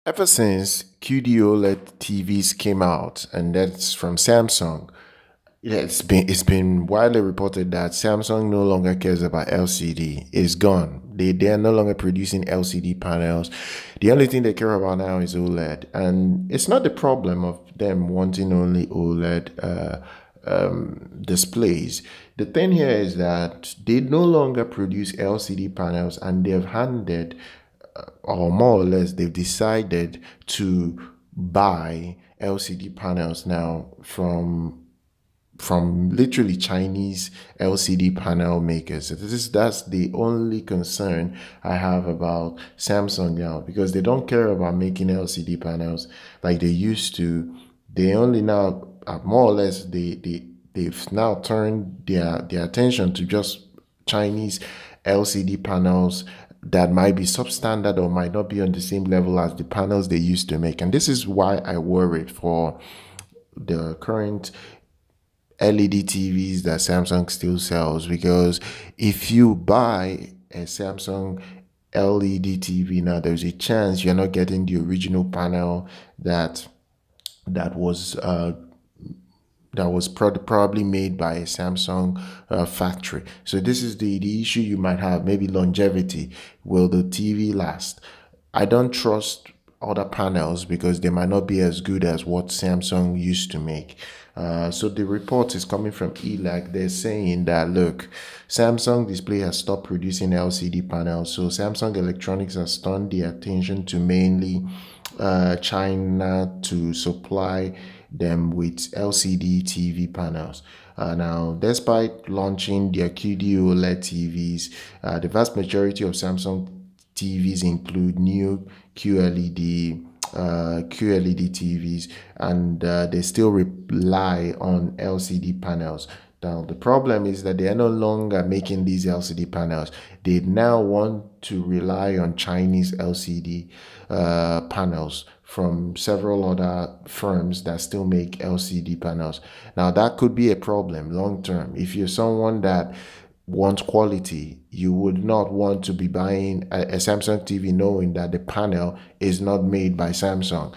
Ever since QD-OLED TVs came out, and that's from Samsung, it's been widely reported that Samsung no longer cares about LCD. It's gone. They are no longer producing LCD panels. The only thing they care about now is OLED, and it's not the problem of them wanting only OLED displays. The thing here is that they no longer produce LCD panels, and they've handed or more or less they've decided to buy LCD panels now from literally Chinese LCD panel makers. That's the only concern I have about Samsung now, because they don't care about making LCD panels like they used to. They only now more or less they've now turned their attention to just Chinese LCD panels that might be substandard or might not be on the same level as the panels they used to make. And this is why I worried for the current LED TVs that Samsung still sells, because if you buy a Samsung LED TV now, there's a chance you're not getting the original panel that was probably made by a Samsung factory. So this is the issue you might have. Maybe longevity. Will the TV last? I don't trust other panels because they might not be as good as what Samsung used to make. So the report is coming from V.Lav. They're saying that, look, Samsung Display has stopped producing LCD panels. So Samsung Electronics has turned their attention to mainly China to supply them with LCD TV panels. Now, despite launching their QD-OLED TVs, the vast majority of Samsung TVs include new QLED TVs, and they still rely on LCD panels. Now, the problem is that they are no longer making these LCD panels. They now want to rely on Chinese LCD panels from several other firms that still make LCD panels. Now, that could be a problem long term. If you're someone that wants quality, you would not want to be buying a Samsung TV knowing that the panel is not made by Samsung.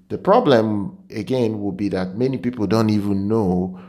The problem, again, will be that many people don't even know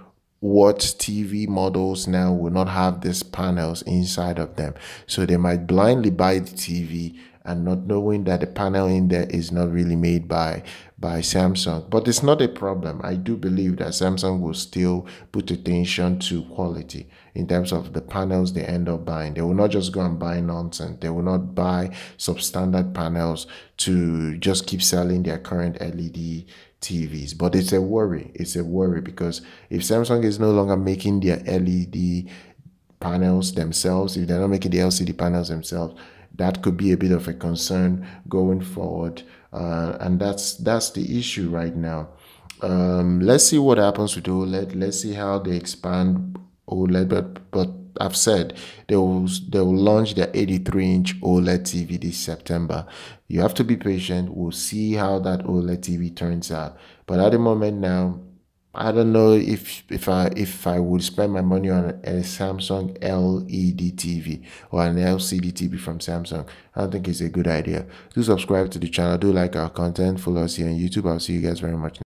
what TV models now will not have these panels inside of them. So they might blindly buy the TV and not knowing that the panel in there is not really made by Samsung. But it's not a problem. I do believe that Samsung will still put attention to quality in terms of the panels they end up buying. They will not just go and buy nonsense. They will not buy substandard panels to just keep selling their current LED TVs. But it's a worry. It's a worry because if Samsung is no longer making their LED panels themselves, if they're not making the LCD panels themselves, that could be a bit of a concern going forward, and that's the issue right now. Let's see what happens with OLED. Let's see how they expand OLED, but I've said they will launch their 83-inch OLED TV this September. You have to be patient. We'll see how that OLED TV turns out. But at the moment now, I don't know if I would spend my money on a Samsung LED TV or an LCD TV from Samsung. I don't think it's a good idea. Do subscribe to the channel. Do like our content. Follow us here on YouTube. I'll see you guys very much.